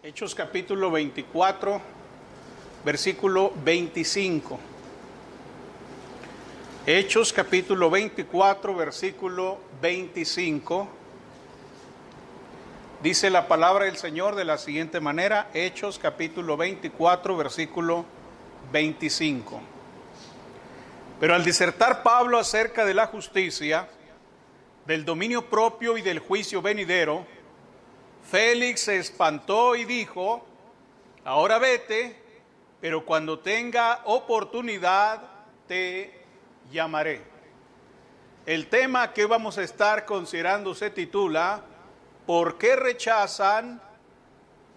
Hechos capítulo 24, versículo 25. Hechos capítulo 24, versículo 25. Dice la palabra del Señor de la siguiente manera, Hechos capítulo 24, versículo 25. Pero al disertar Pablo acerca de la justicia, del dominio propio y del juicio venidero, Félix se espantó y dijo: ahora vete, pero cuando tenga oportunidad te llamaré. El tema que vamos a estar considerando se titula: ¿por qué rechazan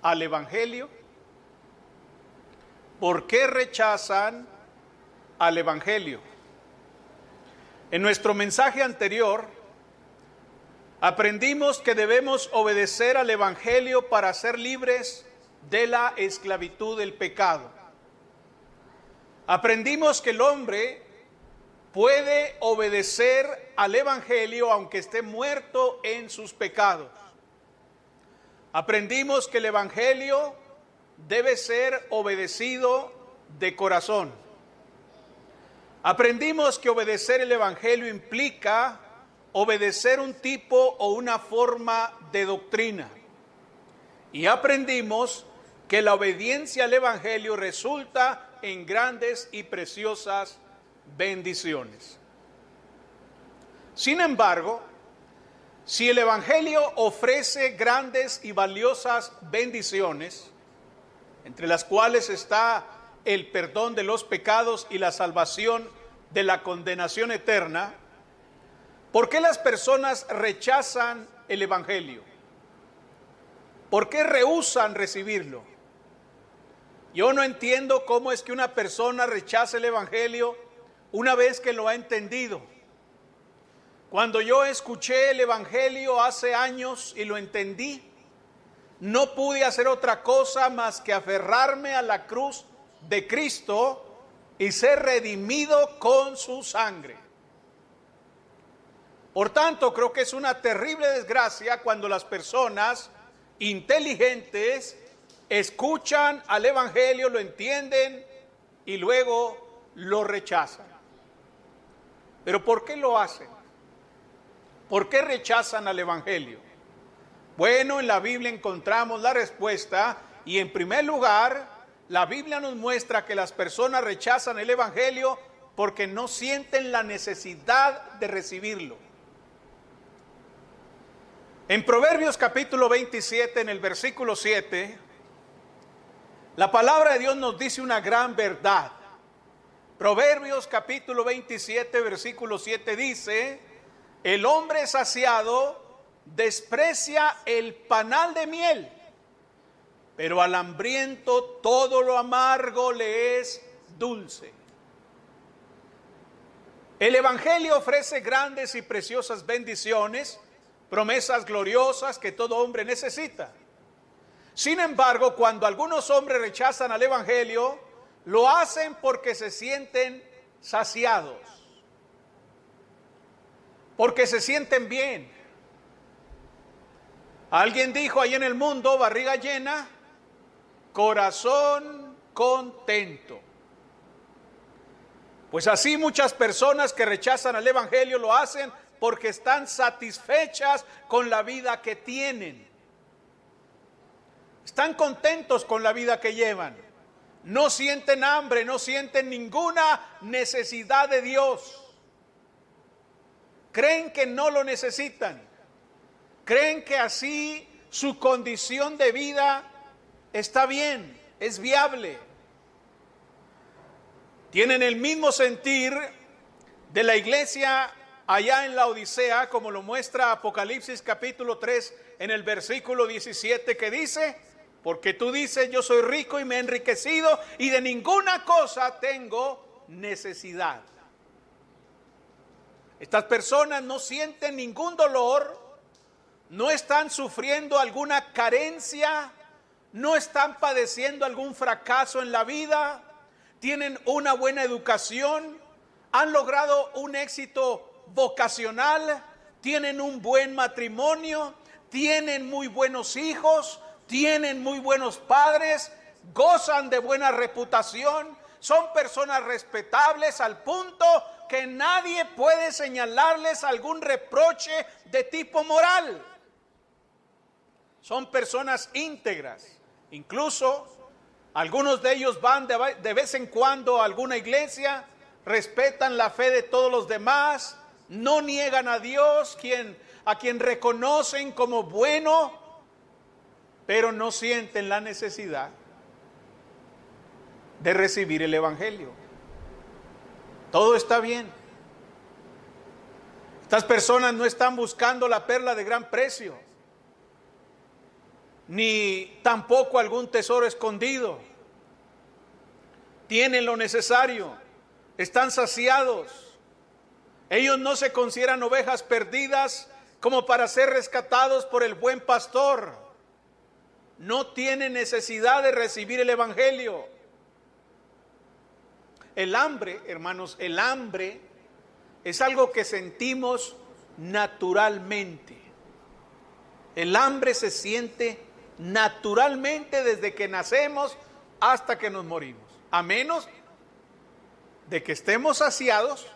al Evangelio? ¿Por qué rechazan al Evangelio? En nuestro mensaje anterior aprendimos que debemos obedecer al Evangelio para ser libres de la esclavitud del pecado. Aprendimos que el hombre puede obedecer al Evangelio aunque esté muerto en sus pecados. Aprendimos que el Evangelio debe ser obedecido de corazón. Aprendimos que obedecer el Evangelio implica obedecer un tipo o una forma de doctrina. Y aprendimos que la obediencia al Evangelio resulta en grandes y preciosas bendiciones. Sin embargo, si el Evangelio ofrece grandes y valiosas bendiciones, entre las cuales está el perdón de los pecados y la salvación de la condenación eterna, ¿por qué las personas rechazan el Evangelio? ¿Por qué rehúsan recibirlo? Yo no entiendo cómo es que una persona rechaza el Evangelio una vez que lo ha entendido. Cuando yo escuché el Evangelio hace años y lo entendí, no pude hacer otra cosa más que aferrarme a la cruz de Cristo y ser redimido con su sangre. Por tanto, creo que es una terrible desgracia cuando las personas inteligentes escuchan al Evangelio, lo entienden y luego lo rechazan. ¿Pero por qué lo hacen? ¿Por qué rechazan al Evangelio? Bueno, en la Biblia encontramos la respuesta y en primer lugar, la Biblia nos muestra que las personas rechazan el Evangelio porque no sienten la necesidad de recibirlo. En Proverbios capítulo 27, en el versículo 7, la palabra de Dios nos dice una gran verdad. Proverbios capítulo 27, versículo 7 dice: el hombre saciado desprecia el panal de miel, pero al hambriento todo lo amargo le es dulce. El Evangelio ofrece grandes y preciosas bendiciones, promesas gloriosas que todo hombre necesita. Sin embargo, cuando algunos hombres rechazan al Evangelio, lo hacen porque se sienten saciados, porque se sienten bien. Alguien dijo ahí en el mundo: barriga llena, corazón contento. Pues así muchas personas que rechazan al Evangelio lo hacen porque están satisfechas con la vida que tienen. Están contentos con la vida que llevan. No sienten hambre, no sienten ninguna necesidad de Dios. Creen que no lo necesitan. Creen que así su condición de vida está bien, es viable. Tienen el mismo sentir de la iglesia allá en la Odisea, como lo muestra Apocalipsis capítulo 3 en el versículo 17, que dice: porque tú dices, yo soy rico y me he enriquecido y de ninguna cosa tengo necesidad. Estas personas no sienten ningún dolor, no están sufriendo alguna carencia, no están padeciendo algún fracaso en la vida, tienen una buena educación, han logrado un éxito vocacional, tienen un buen matrimonio, tienen muy buenos hijos, tienen muy buenos padres, gozan de buena reputación, son personas respetables al punto que nadie puede señalarles algún reproche de tipo moral. Son personas íntegras. Incluso algunos de ellos van de vez en cuando a alguna iglesia, respetan la fe de todos los demás, no niegan a Dios, a quien reconocen como bueno, pero no sienten la necesidad de recibir el Evangelio. Todo está bien. Estas personas no están buscando la perla de gran precio, ni tampoco algún tesoro escondido. Tienen lo necesario, están saciados. Ellos no se consideran ovejas perdidas como para ser rescatados por el buen pastor. No tienen necesidad de recibir el Evangelio. El hambre, hermanos, el hambre es algo que sentimos naturalmente. El hambre se siente naturalmente desde que nacemos hasta que nos morimos, a menos de que estemos saciados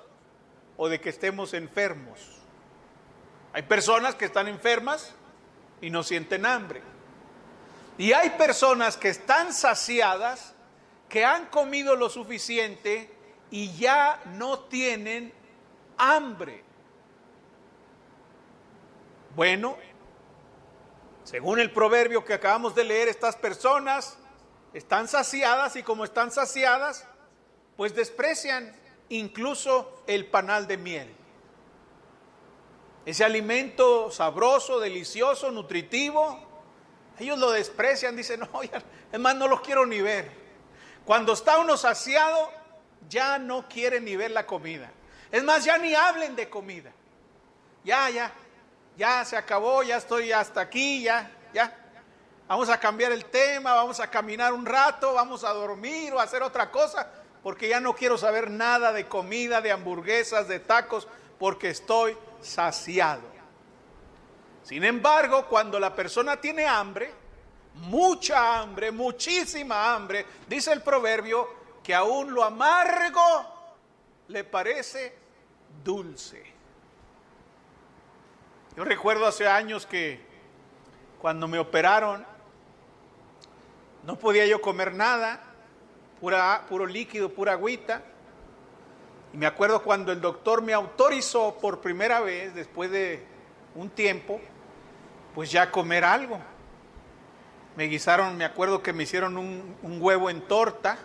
o de que estemos enfermos. Hay personas que están enfermas y no sienten hambre. Y hay personas que están saciadas, que han comido lo suficiente y ya no tienen hambre. Bueno, según el proverbio que acabamos de leer, estas personas están saciadas y como están saciadas, pues desprecian incluso el panal de miel. Ese alimento sabroso, delicioso, nutritivo, ellos lo desprecian, dicen, no, ya, es más, no los quiero ni ver. Cuando está uno saciado, ya no quiere ni ver la comida. Es más, ya ni hablen de comida. Ya se acabó, ya estoy hasta aquí, ya. Vamos a cambiar el tema, vamos a caminar un rato, vamos a dormir o a hacer otra cosa, porque ya no quiero saber nada de comida, de hamburguesas, de tacos, porque estoy saciado. Sin embargo, cuando la persona tiene hambre, mucha hambre, muchísima hambre, dice el proverbio que aún lo amargo le parece dulce. Yo recuerdo hace años que cuando me operaron no podía yo comer nada, puro líquido, pura agüita. Y me acuerdo cuando el doctor me autorizó por primera vez, después de un tiempo, pues ya comer algo. Me guisaron, me acuerdo que me hicieron un huevo en torta.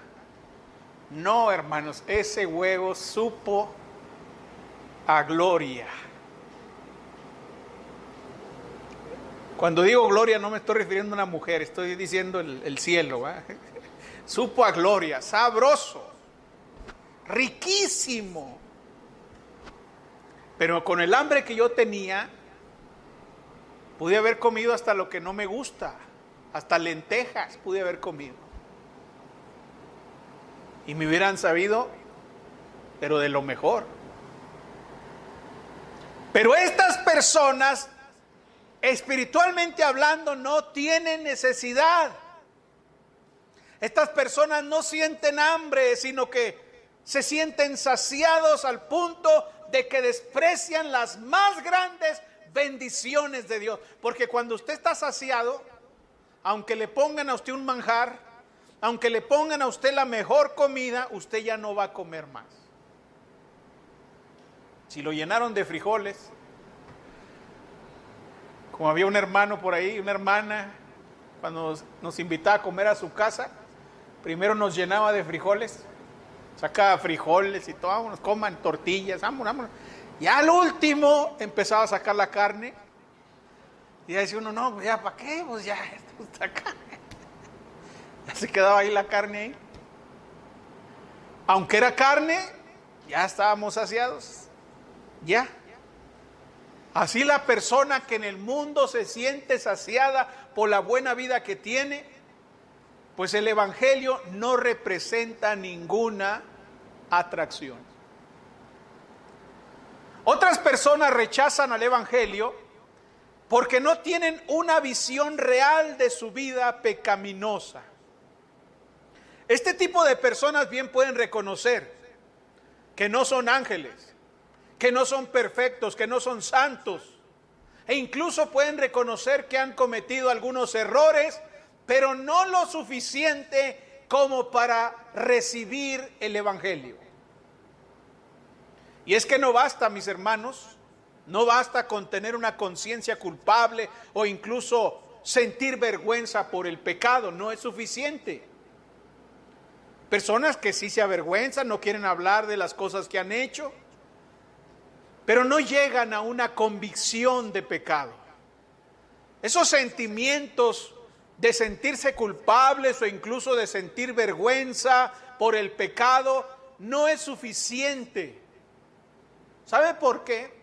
No, hermanos, ese huevo supo a gloria. Cuando digo gloria no me estoy refiriendo a una mujer, estoy diciendo el cielo, ¿va? Supo a gloria, sabroso, riquísimo. Pero con el hambre que yo tenía, pude haber comido hasta lo que no me gusta, hasta lentejas pude haber comido. Y me hubieran sabido, pero de lo mejor. Pero estas personas, espiritualmente hablando, no tienen necesidad. Estas personas no sienten hambre, sino que se sienten saciados al punto de que desprecian las más grandes bendiciones de Dios. Porque cuando usted está saciado, aunque le pongan a usted un manjar, aunque le pongan a usted la mejor comida, usted ya no va a comer más. Si lo llenaron de frijoles, como había un hermano por ahí, una hermana, cuando nos invitaba a comer a su casa, primero nos llenaba de frijoles, sacaba frijoles y todo, vámonos, coman tortillas, vámonos. Y al último empezaba a sacar la carne, y ya decía uno, no, pues ya, ¿para qué? Pues ya, esto está acá. Ya se quedaba ahí la carne ahí. Aunque era carne, ya estábamos saciados, ya. Así la persona que en el mundo se siente saciada por la buena vida que tiene, pues el Evangelio no representa ninguna atracción. Otras personas rechazan al Evangelio porque no tienen una visión real de su vida pecaminosa. Este tipo de personas bien pueden reconocer que no son ángeles, que no son perfectos, que no son santos, e incluso pueden reconocer que han cometido algunos errores, pero no lo suficiente como para recibir el Evangelio. Y es que no basta, mis hermanos, no basta con tener una conciencia culpable o incluso sentir vergüenza por el pecado, no es suficiente. Personas que sí se avergüenzan, no quieren hablar de las cosas que han hecho, pero no llegan a una convicción de pecado. Esos sentimientos de sentirse culpables o incluso de sentir vergüenza por el pecado no es suficiente. ¿Sabe por qué?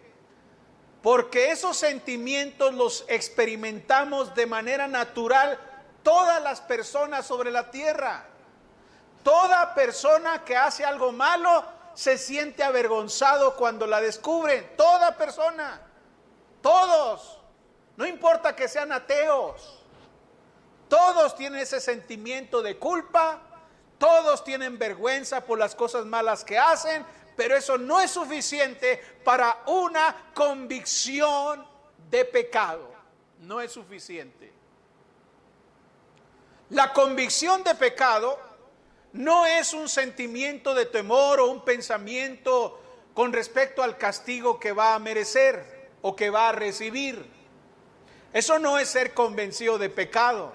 Porque esos sentimientos los experimentamos de manera natural todas las personas sobre la tierra. Toda persona que hace algo malo se siente avergonzado cuando la descubren. Toda persona. Todos. No importa que sean ateos. Todos tienen ese sentimiento de culpa. Todos tienen vergüenza por las cosas malas que hacen. Pero eso no es suficiente para una convicción de pecado. No es suficiente. La convicción de pecado no es un sentimiento de temor o un pensamiento con respecto al castigo que va a merecer o que va a recibir. Eso no es ser convencido de pecado.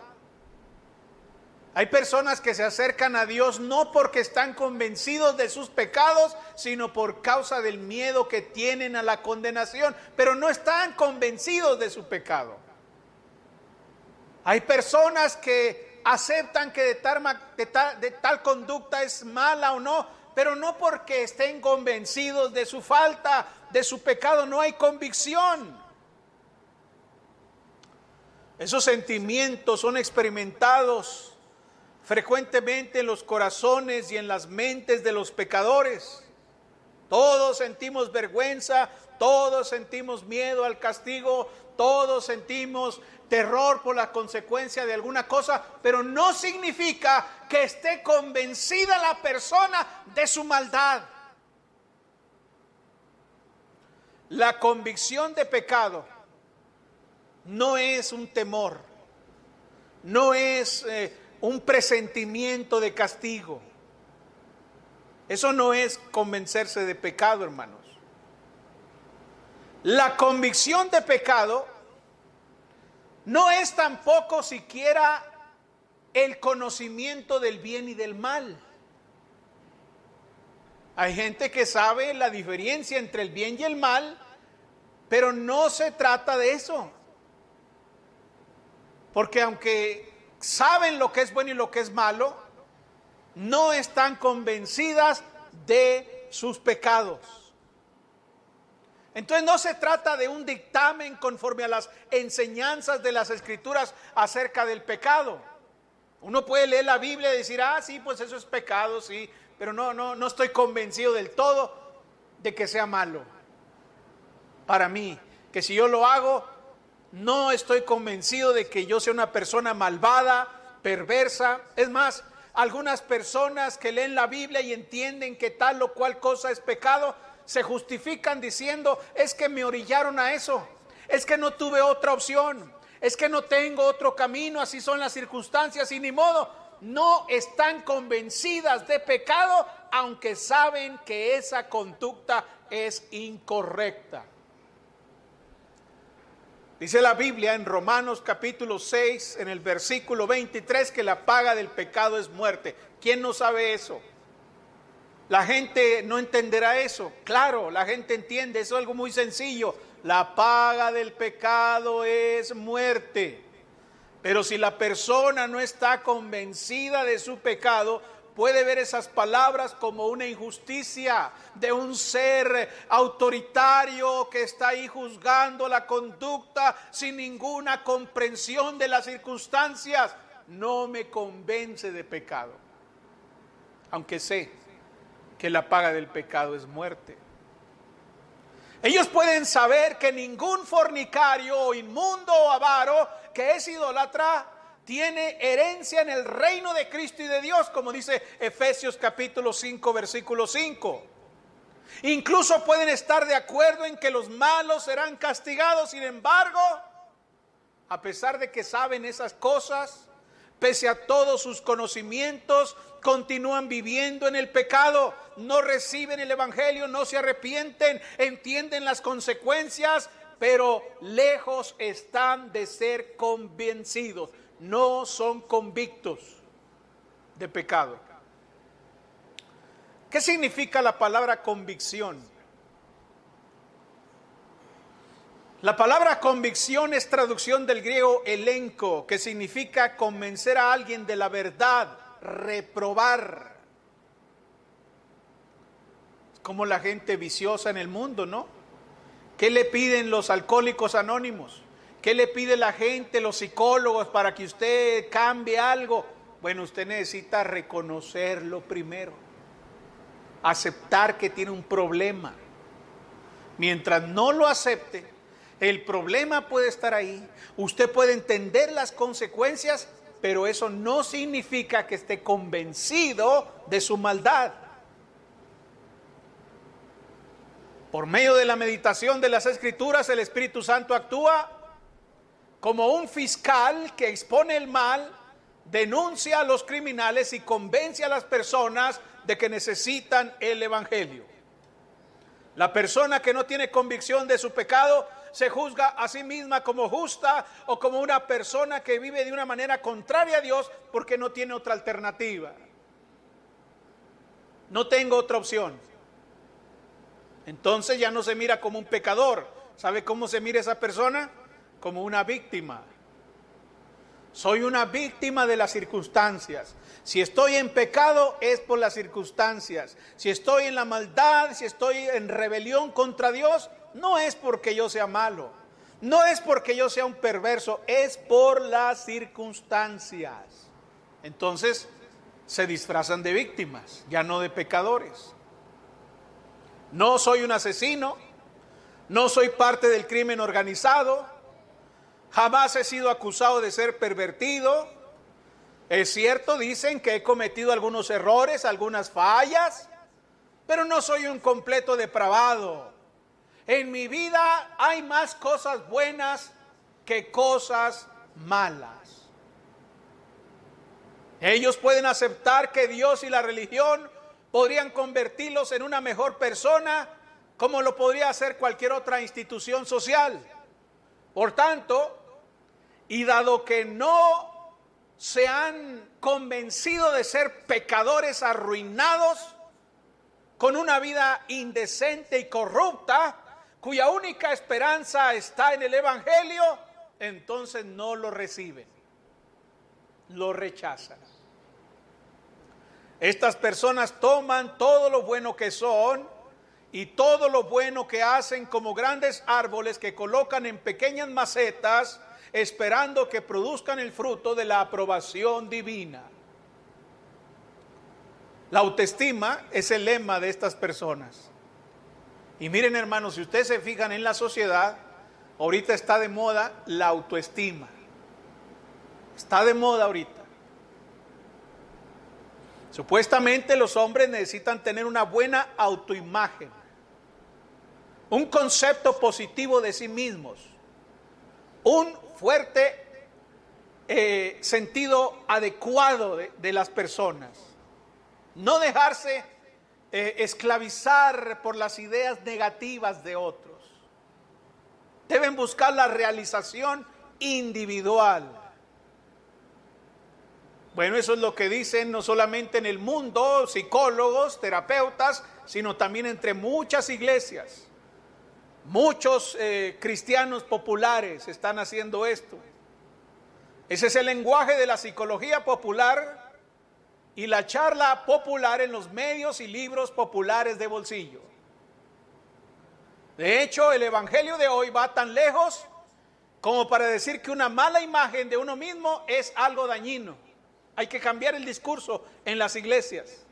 Hay personas que se acercan a Dios no porque están convencidos de sus pecados, sino por causa del miedo que tienen a la condenación, pero no están convencidos de su pecado. Hay personas que aceptan que de tal conducta es mala o no, pero no porque estén convencidos de su falta, de su pecado, no hay convicción. Esos sentimientos son experimentados frecuentemente en los corazones y en las mentes de los pecadores. Todos sentimos vergüenza, todos sentimos miedo al castigo, todos sentimos terror por la consecuencia de alguna cosa, pero no significa que esté convencida la persona de su maldad. La convicción de pecado no es un temor, no es un presentimiento de castigo. Eso no es convencerse de pecado, hermanos. La convicción de pecado no es tampoco siquiera el conocimiento del bien y del mal. Hay gente que sabe la diferencia entre el bien y el mal, pero no se trata de eso. Porque aunque saben lo que es bueno y lo que es malo, no están convencidas de sus pecados. Entonces no se trata de un dictamen conforme a las enseñanzas de las Escrituras acerca del pecado. Uno puede leer la Biblia y decir, sí, pues eso es pecado, sí, pero no estoy convencido del todo de que sea malo. Para mí, que si yo lo hago, no estoy convencido de que yo sea una persona malvada, perversa. Es más, algunas personas que leen la Biblia y entienden que tal o cual cosa es pecado, se justifican diciendo, es que me orillaron a eso, es que no tuve otra opción, es que no tengo otro camino, así son las circunstancias y ni modo. No están convencidas de pecado, aunque saben que esa conducta es incorrecta. Dice la Biblia en Romanos capítulo 6, en el versículo 23, que la paga del pecado es muerte. ¿Quién no sabe eso? La gente no entenderá eso. Claro, la gente entiende, eso es algo muy sencillo. La paga del pecado es muerte. Pero si la persona no está convencida de su pecado, puede ver esas palabras como una injusticia de un ser autoritario que está ahí juzgando la conducta sin ninguna comprensión de las circunstancias. No me convence de pecado, aunque sé que la paga del pecado es muerte. Ellos pueden saber que ningún fornicario o inmundo o avaro que es idólatra tiene herencia en el reino de Cristo y de Dios, como dice Efesios capítulo 5, versículo 5. Incluso pueden estar de acuerdo en que los malos serán castigados. Sin embargo, a pesar de que saben esas cosas, pese a todos sus conocimientos, continúan viviendo en el pecado, no reciben el evangelio, no se arrepienten, entienden las consecuencias, pero lejos están de ser convencidos, no son convictos de pecado. ¿Qué significa la palabra convicción? La palabra convicción es traducción del griego elenco, que significa convencer a alguien de la verdad, reprobar. Es como la gente viciosa en el mundo, ¿no? ¿Qué le piden los alcohólicos anónimos? ¿Qué le pide la gente, los psicólogos, para que usted cambie algo? Bueno, usted necesita reconocerlo primero, aceptar que tiene un problema. Mientras no lo acepte, el problema puede estar ahí, usted puede entender las consecuencias, pero eso no significa que esté convencido de su maldad. Por medio de la meditación de las Escrituras, el Espíritu Santo actúa como un fiscal que expone el mal, denuncia a los criminales y convence a las personas de que necesitan el evangelio. La persona que no tiene convicción de su pecado se juzga a sí misma como justa o como una persona que vive de una manera contraria a Dios porque no tiene otra alternativa. No tengo otra opción. Entonces ya no se mira como un pecador. ¿Sabe cómo se mira esa persona? Como una víctima. Soy una víctima de las circunstancias. Si estoy en pecado es por las circunstancias. Si estoy en la maldad, si estoy en rebelión contra Dios, no es porque yo sea malo, no es porque yo sea un perverso, es por las circunstancias. Entonces se disfrazan de víctimas, ya no de pecadores. No soy un asesino, no soy parte del crimen organizado, jamás he sido acusado de ser pervertido. Es cierto, dicen que he cometido algunos errores, algunas fallas, pero no soy un completo depravado. En mi vida hay más cosas buenas que cosas malas. Ellos pueden aceptar que Dios y la religión podrían convertirlos en una mejor persona, como lo podría hacer cualquier otra institución social. Por tanto, y dado que no se han convencido de ser pecadores arruinados, con una vida indecente y corrupta, cuya única esperanza está en el evangelio, entonces no lo reciben, lo rechazan. Estas personas toman todo lo bueno que son y todo lo bueno que hacen como grandes árboles que colocan en pequeñas macetas, esperando que produzcan el fruto de la aprobación divina. La autoestima es el lema de estas personas. Y miren, hermanos, si ustedes se fijan en la sociedad, ahorita está de moda la autoestima. Está de moda ahorita. Supuestamente los hombres necesitan tener una buena autoimagen, un concepto positivo de sí mismos, un fuerte sentido adecuado de las personas. No dejarse esclavizar por las ideas negativas de otros. Deben buscar la realización individual. Bueno, eso es lo que dicen no solamente en el mundo, psicólogos, terapeutas, sino también entre muchas iglesias. Muchos cristianos populares están haciendo esto. Ese es el lenguaje de la psicología popular y la charla popular en los medios y libros populares de bolsillo. De hecho, el evangelio de hoy va tan lejos como para decir que una mala imagen de uno mismo es algo dañino. Hay que cambiar el discurso en las iglesias.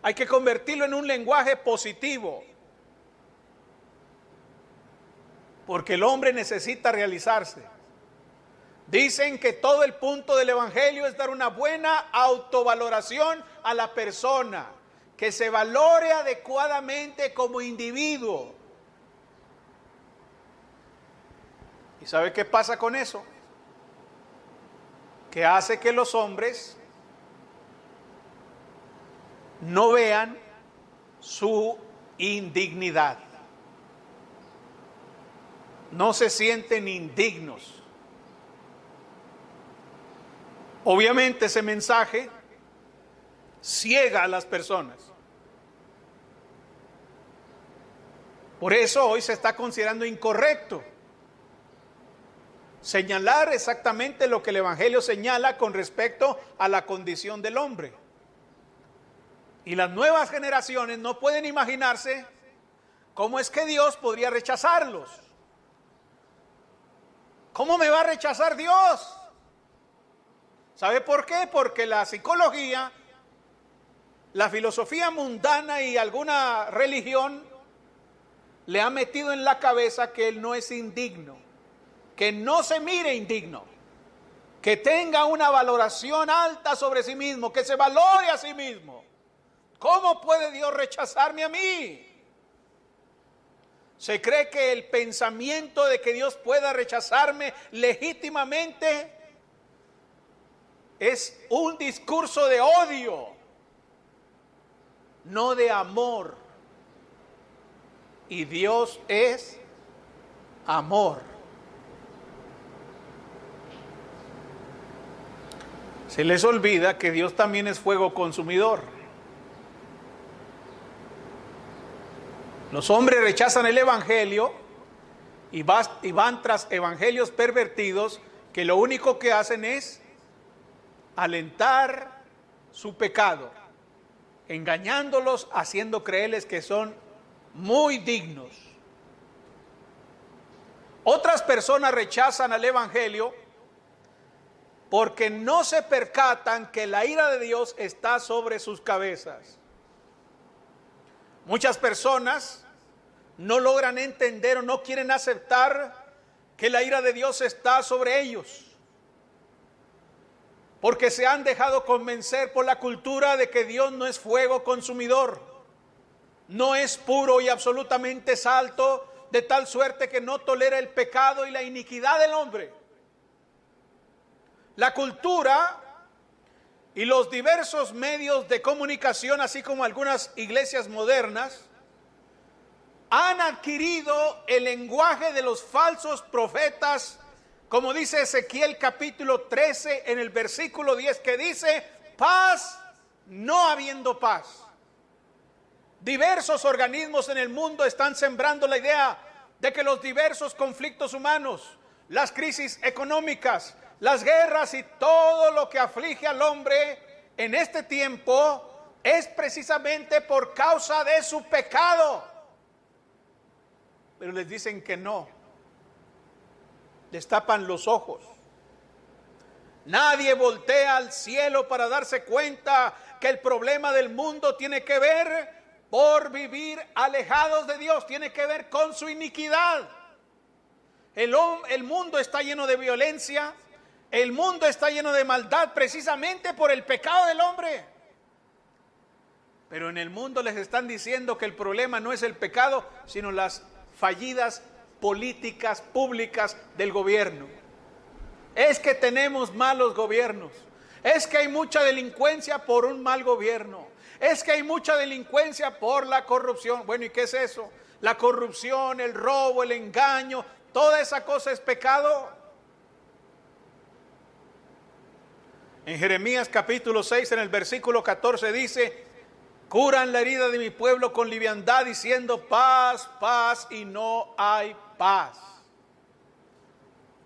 Hay que convertirlo en un lenguaje positivo. porque el hombre necesita realizarse. Dicen que todo el punto del evangelio es dar una buena autovaloración a la persona, que se valore adecuadamente como individuo. ¿Y sabe qué pasa con eso? Que hace que los hombres no vean su indignidad. No se sienten indignos. Obviamente ese mensaje ciega a las personas. Por eso hoy se está considerando incorrecto señalar exactamente lo que el Evangelio señala con respecto a la condición del hombre. Y las nuevas generaciones no pueden imaginarse cómo es que Dios podría rechazarlos. ¿Cómo me va a rechazar Dios? ¿Sabe por qué? Porque la psicología, la filosofía mundana y alguna religión le ha metido en la cabeza que él no es indigno, que no se mire indigno, que tenga una valoración alta sobre sí mismo, que se valore a sí mismo. ¿Cómo puede Dios rechazarme a mí? Se cree que el pensamiento de que Dios pueda rechazarme legítimamente es un discurso de odio, no de amor. Y Dios es amor. Se les olvida que Dios también es fuego consumidor. Los hombres rechazan el evangelio y van tras evangelios pervertidos que lo único que hacen es alentar su pecado, engañándolos, haciendo creerles que son muy dignos. Otras personas rechazan al evangelio porque no se percatan que la ira de Dios está sobre sus cabezas. Muchas personas no logran entender o no quieren aceptar que la ira de Dios está sobre ellos, porque se han dejado convencer por la cultura de que Dios no es fuego consumidor, no es puro y absolutamente santo, de tal suerte que no tolera el pecado y la iniquidad del hombre. La cultura y los diversos medios de comunicación, así como algunas iglesias modernas, han adquirido el lenguaje de los falsos profetas, como dice Ezequiel capítulo 13 en el versículo 10, que dice: paz no habiendo paz. Diversos organismos en el mundo están sembrando la idea de que los diversos conflictos humanos, las crisis económicas, las guerras y todo lo que aflige al hombre en este tiempo es precisamente por causa de su pecado. Pero les dicen que no. Les tapan los ojos. Nadie voltea al cielo para darse cuenta que el problema del mundo tiene que ver por vivir alejados de Dios, tiene que ver con su iniquidad. El mundo está lleno de violencia, el mundo está lleno de maldad precisamente por el pecado del hombre. Pero en el mundo les están diciendo que el problema no es el pecado, sino las fallidas políticas públicas del gobierno. Es que tenemos malos gobiernos, es que hay mucha delincuencia por un mal gobierno, es que hay mucha delincuencia por la corrupción. Bueno, ¿y qué es eso? La corrupción, el robo, el engaño, toda esa cosa es pecado. En Jeremías capítulo 6, en el versículo 14 dice: curan la herida de mi pueblo con liviandad, diciendo paz, paz, y no hay paz.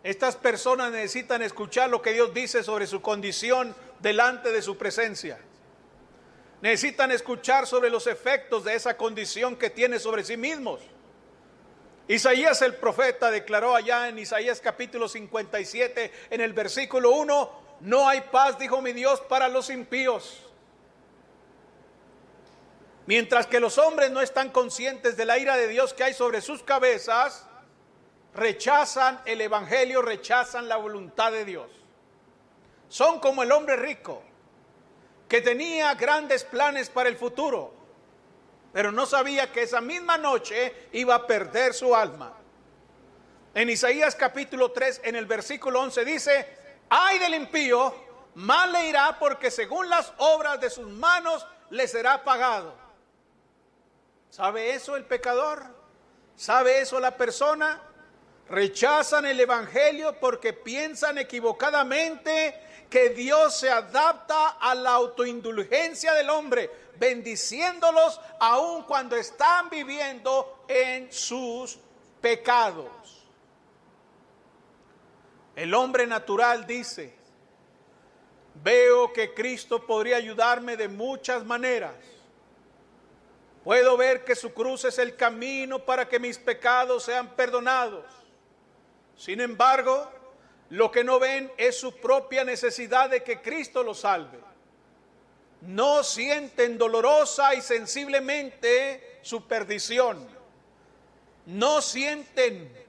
Estas personas necesitan escuchar lo que Dios dice sobre su condición delante de su presencia. Necesitan escuchar sobre los efectos de esa condición que tiene sobre sí mismos. Isaías el profeta declaró allá en Isaías capítulo 57, en el versículo 1: no hay paz, dijo mi Dios, para los impíos. Mientras que los hombres no están conscientes de la ira de Dios que hay sobre sus cabezas, rechazan el evangelio, rechazan la voluntad de Dios. Son como el hombre rico, que tenía grandes planes para el futuro, pero no sabía que esa misma noche iba a perder su alma. En Isaías capítulo 3, en el versículo 11 dice: ay del impío, mal le irá, porque según las obras de sus manos le será pagado. ¿Sabe eso el pecador? ¿Sabe eso la persona? Rechazan el evangelio porque piensan equivocadamente que Dios se adapta a la autoindulgencia del hombre, bendiciéndolos aun cuando están viviendo en sus pecados. El hombre natural dice: veo que Cristo podría ayudarme de muchas maneras. Puedo ver que su cruz es el camino para que mis pecados sean perdonados. Sin embargo, lo que no ven es su propia necesidad de que Cristo los salve. No sienten dolorosa y sensiblemente su perdición. No sienten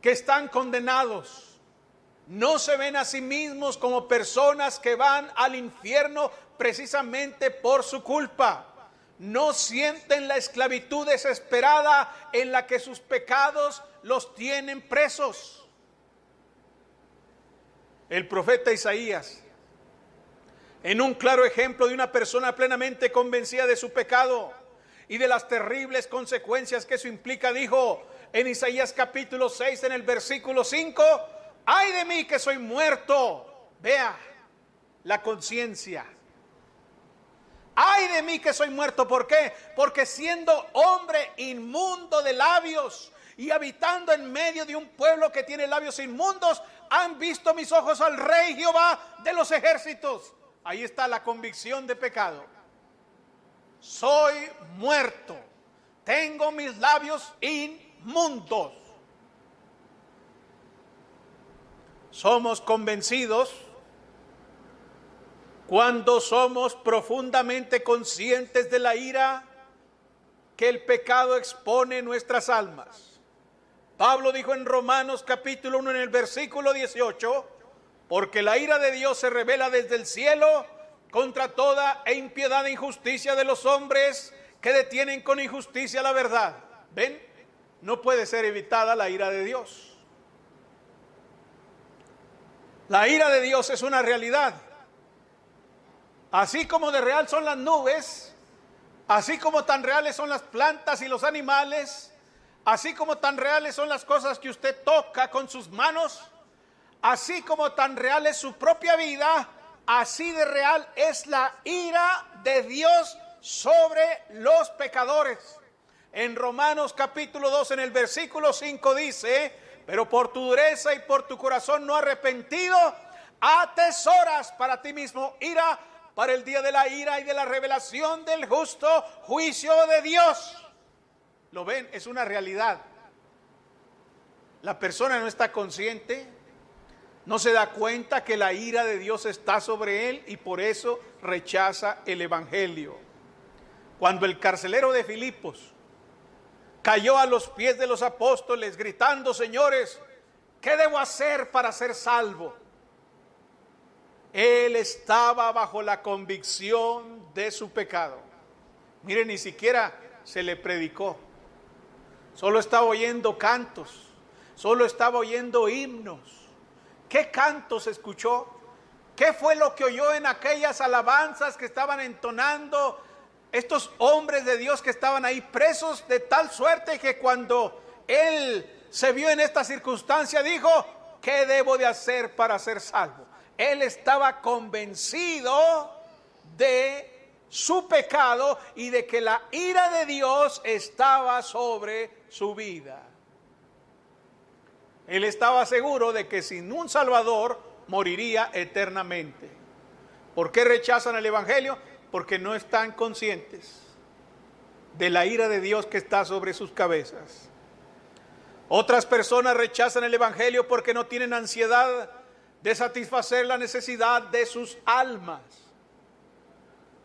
que están condenados. No se ven a sí mismos como personas que van al infierno precisamente por su culpa. No sienten la esclavitud desesperada en la que sus pecados los tienen presos. El profeta Isaías, en un claro ejemplo de una persona plenamente convencida de su pecado y de las terribles consecuencias que eso implica, dijo en Isaías capítulo 6, en el versículo 5: ay de mí que soy muerto. Vea la conciencia. Ay de mí que soy muerto. ¿Por qué? Porque siendo hombre inmundo de labios y habitando en medio de un pueblo que tiene labios inmundos, han visto mis ojos al Rey Jehová de los ejércitos. Ahí está la convicción de pecado. Soy muerto. Tengo mis labios inmundos. Somos convencidos cuando somos profundamente conscientes de la ira que el pecado expone nuestras almas. Pablo dijo en Romanos capítulo 1 en el versículo 18: porque la ira de Dios se revela desde el cielo contra toda impiedad e injusticia de los hombres que detienen con injusticia la verdad. ¿Ven? No puede ser evitada la ira de Dios. La ira de Dios es una realidad. Así como de real son las nubes, así como tan reales son las plantas y los animales, así como tan reales son las cosas que usted toca con sus manos, así como tan real es su propia vida, así de real es la ira de Dios sobre los pecadores. En Romanos capítulo 2, en el versículo 5 dice: pero por tu dureza y por tu corazón no arrepentido, atesoras para ti mismo ira para el día de la ira y de la revelación del justo juicio de Dios. ¿Lo ven? Es una realidad. La persona no está consciente, no se da cuenta que la ira de Dios está sobre él y por eso rechaza el evangelio. Cuando el carcelero de Filipos cayó a los pies de los apóstoles gritando: señores, ¿qué debo hacer para ser salvo? Él estaba bajo la convicción de su pecado. Mire, ni siquiera se le predicó. Solo estaba oyendo cantos, solo estaba oyendo himnos. ¿Qué cantos escuchó? ¿Qué fue lo que oyó en aquellas alabanzas que estaban entonando estos hombres de Dios que estaban ahí presos, de tal suerte que cuando él se vio en esta circunstancia dijo: ¿qué debo de hacer para ser salvo? Él estaba convencido de su pecado y de que la ira de Dios estaba sobre su vida. Él estaba seguro de que sin un Salvador moriría eternamente. ¿Por qué rechazan el evangelio? Porque no están conscientes de la ira de Dios que está sobre sus cabezas. Otras personas rechazan el evangelio porque no tienen ansiedad de satisfacer la necesidad de sus almas.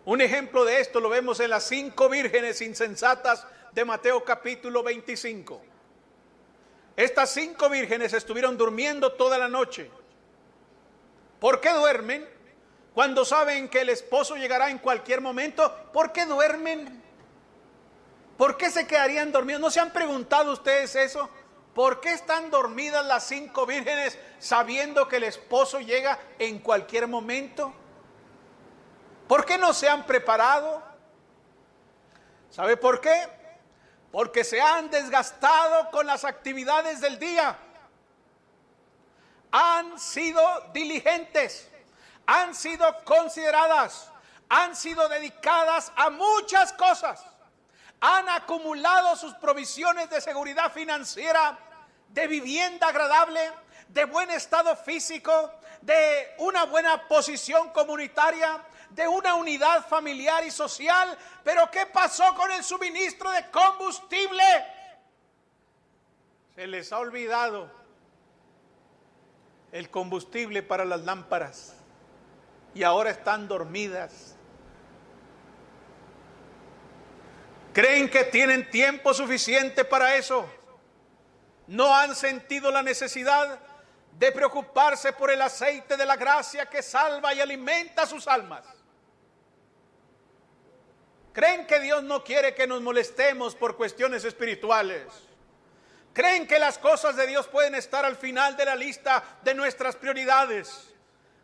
Un ejemplo de esto lo vemos en las 5 vírgenes insensatas de Mateo capítulo 25. Estas 5 vírgenes estuvieron durmiendo toda la noche. ¿Por qué duermen? Cuando saben que el esposo llegará en cualquier momento, ¿por qué duermen? ¿Por qué se quedarían dormidos? ¿No se han preguntado ustedes eso? ¿Por qué están dormidas las 5 vírgenes sabiendo que el esposo llega en cualquier momento? ¿Por qué no se han preparado? ¿Sabe por qué? Porque se han desgastado con las actividades del día. Han sido diligentes, han sido consideradas, han sido dedicadas a muchas cosas. Han acumulado sus provisiones de seguridad financiera, de vivienda agradable, de buen estado físico, de una buena posición comunitaria, de una unidad familiar y social. Pero ¿qué pasó con el suministro de combustible? Se les ha olvidado el combustible para las lámparas y ahora están dormidas. ¿Creen que tienen tiempo suficiente para eso? ¿No han sentido la necesidad de preocuparse por el aceite de la gracia que salva y alimenta sus almas? ¿Creen que Dios no quiere que nos molestemos por cuestiones espirituales? ¿Creen que las cosas de Dios pueden estar al final de la lista de nuestras prioridades?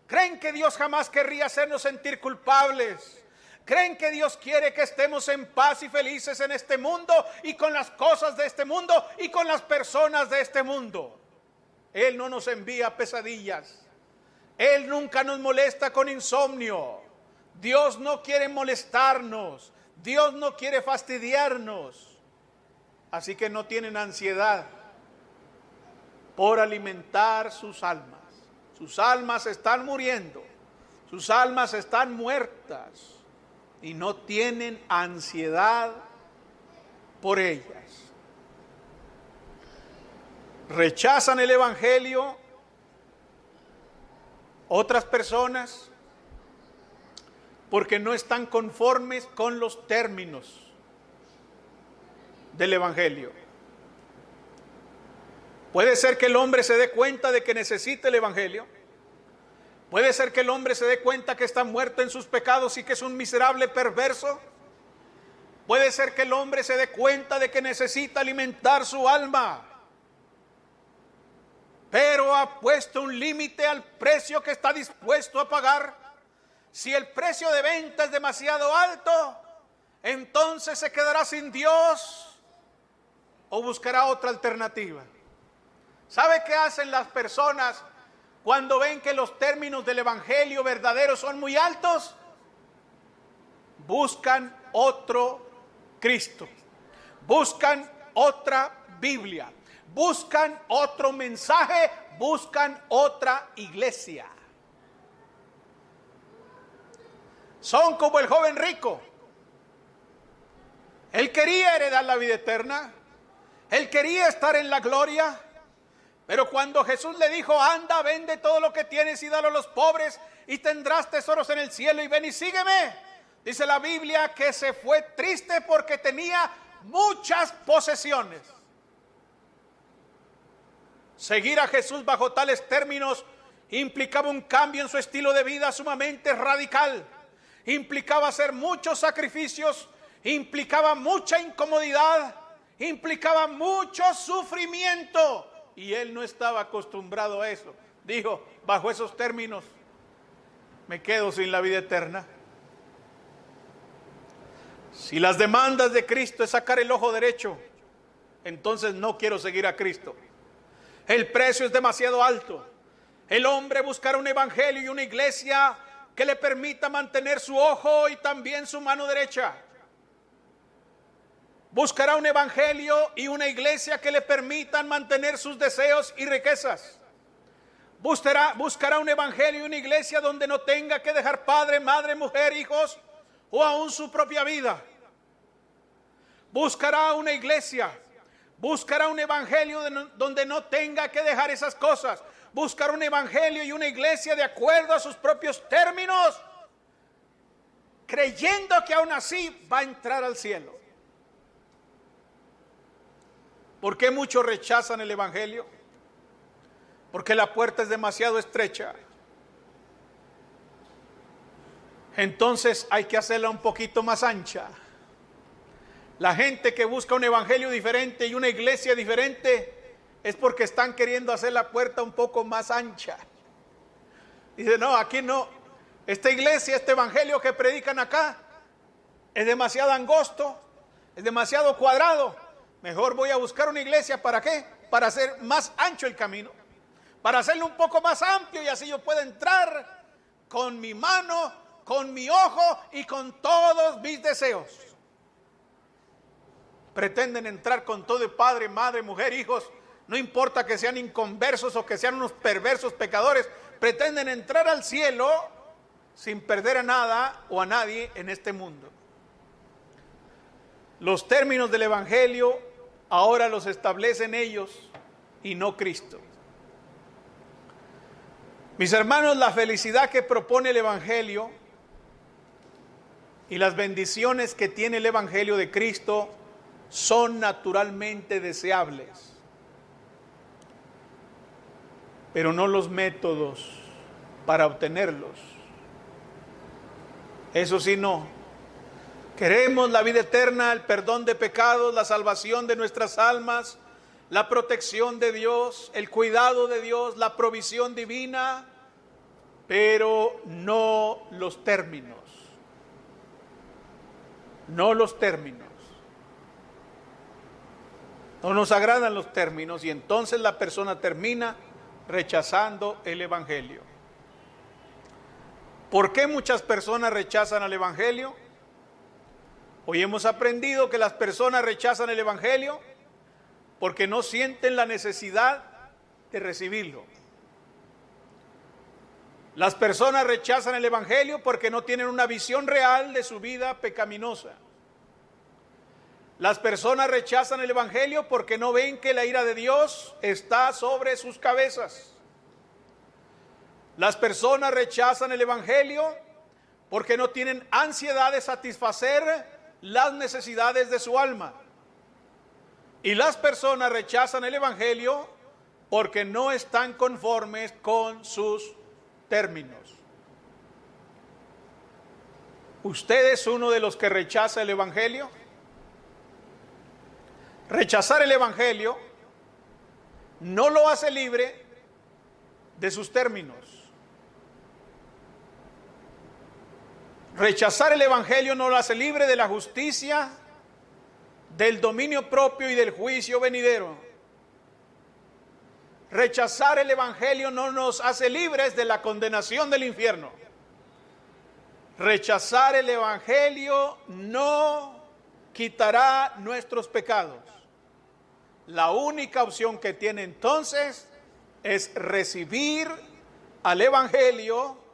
¿Creen que Dios jamás querría hacernos sentir culpables? ¿Creen que Dios quiere que estemos en paz y felices en este mundo y con las cosas de este mundo y con las personas de este mundo? Él no nos envía pesadillas. Él nunca nos molesta con insomnio. Dios no quiere molestarnos. Dios no quiere fastidiarnos. Así que no tienen ansiedad por alimentar sus almas. Sus almas están muriendo. Sus almas están muertas. Y no tienen ansiedad por ellas. Rechazan el evangelio otras personas porque no están conformes con los términos del evangelio. Puede ser que el hombre se dé cuenta de que necesita el evangelio. Puede ser que el hombre se dé cuenta que está muerto en sus pecados y que es un miserable perverso. Puede ser que el hombre se dé cuenta de que necesita alimentar su alma. Pero ha puesto un límite al precio que está dispuesto a pagar. Si el precio de venta es demasiado alto, entonces se quedará sin Dios o buscará otra alternativa. ¿Sabe qué hacen las personas cuando ven que los términos del evangelio verdadero son muy altos? Buscan otro Cristo, buscan otra Biblia, buscan otro mensaje, buscan otra iglesia. Son como el joven rico. Él quería heredar la vida eterna, él quería estar en la gloria. Pero cuando Jesús le dijo, anda, vende todo lo que tienes y dalo a los pobres y tendrás tesoros en el cielo y ven y sígueme, dice la Biblia que se fue triste porque tenía muchas posesiones. Seguir a Jesús bajo tales términos implicaba un cambio en su estilo de vida sumamente radical. Implicaba hacer muchos sacrificios, implicaba mucha incomodidad, implicaba mucho sufrimiento. Y él no estaba acostumbrado a eso. Dijo, bajo esos términos, me quedo sin la vida eterna. Si las demandas de Cristo es sacar el ojo derecho, entonces no quiero seguir a Cristo. El precio es demasiado alto. El hombre buscará un evangelio y una iglesia que le permita mantener su ojo y también su mano derecha. Buscará un evangelio y una iglesia que le permitan mantener sus deseos y riquezas. Buscará un evangelio y una iglesia donde no tenga que dejar padre, madre, mujer, hijos o aún su propia vida. Buscará una iglesia, buscará un evangelio donde no tenga que dejar esas cosas. Buscará un evangelio y una iglesia de acuerdo a sus propios términos, creyendo que aún así va a entrar al cielo. ¿Por qué muchos rechazan el Evangelio? Porque la puerta es demasiado estrecha. Entonces hay que hacerla un poquito más ancha. La gente que busca un evangelio diferente y una iglesia diferente es porque están queriendo hacer la puerta un poco más ancha. Dice, no, aquí no. Esta iglesia, este evangelio que predican acá es demasiado angosto, es demasiado cuadrado. Mejor voy a buscar una iglesia, ¿para qué? Para hacer más ancho el camino, para hacerlo un poco más amplio y así yo pueda entrar con mi mano, con mi ojo y con todos mis deseos. Pretenden entrar con todo, padre, madre, mujer, hijos, no importa que sean inconversos o que sean unos perversos pecadores, pretenden entrar al cielo sin perder a nada o a nadie en este mundo. Los términos del evangelio ahora los establecen ellos y no Cristo. Mis hermanos, la felicidad que propone el evangelio y las bendiciones que tiene el evangelio de Cristo son naturalmente deseables, pero no los métodos para obtenerlos. Eso sí, no. Queremos la vida eterna, el perdón de pecados, la salvación de nuestras almas, la protección de Dios, el cuidado de Dios, la provisión divina, pero no los términos. No los términos. No nos agradan los términos y entonces la persona termina rechazando el evangelio. ¿Por qué muchas personas rechazan el evangelio? Hoy hemos aprendido que las personas rechazan el evangelio porque no sienten la necesidad de recibirlo. Las personas rechazan el evangelio porque no tienen una visión real de su vida pecaminosa. Las personas rechazan el evangelio porque no ven que la ira de Dios está sobre sus cabezas. Las personas rechazan el evangelio porque no tienen ansiedad de satisfacer las necesidades de su alma. Y las personas rechazan el evangelio porque no están conformes con sus términos. ¿Usted es uno de los que rechaza el evangelio? Rechazar el evangelio no lo hace libre de sus términos. Rechazar el evangelio no lo hace libre de la justicia, del dominio propio y del juicio venidero. Rechazar el evangelio no nos hace libres de la condenación del infierno. Rechazar el evangelio no quitará nuestros pecados. La única opción que tiene entonces es recibir al evangelio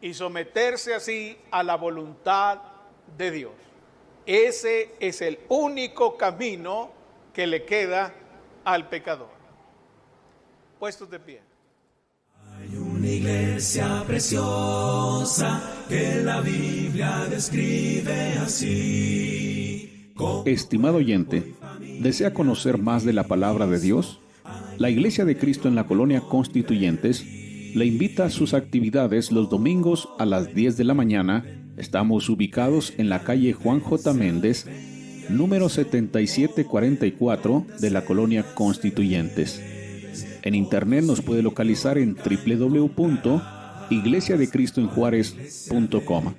y someterse así a la voluntad de Dios. Ese es el único camino que le queda al pecador. Puestos de pie. Hay una iglesia preciosa que la Biblia describe así. Estimado oyente, ¿desea conocer más de la palabra de Dios? La Iglesia de Cristo en la Colonia Constituyentes le invita a sus actividades los domingos a las 10 de la mañana. Estamos ubicados en la calle Juan J. Méndez, número 7744 de la Colonia Constituyentes. En internet nos puede localizar en www.iglesiadecristoenjuarez.com.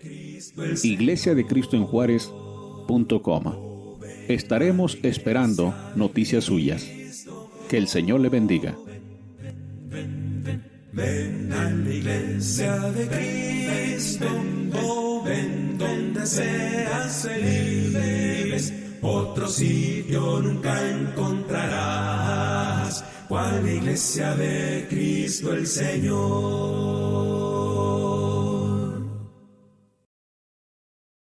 iglesiadecristoenjuarez.com. Estaremos esperando noticias suyas. Que el Señor le bendiga. Ven a la iglesia de Cristo, ven donde seas feliz. Otro sitio nunca encontrarás, cual iglesia de Cristo el Señor.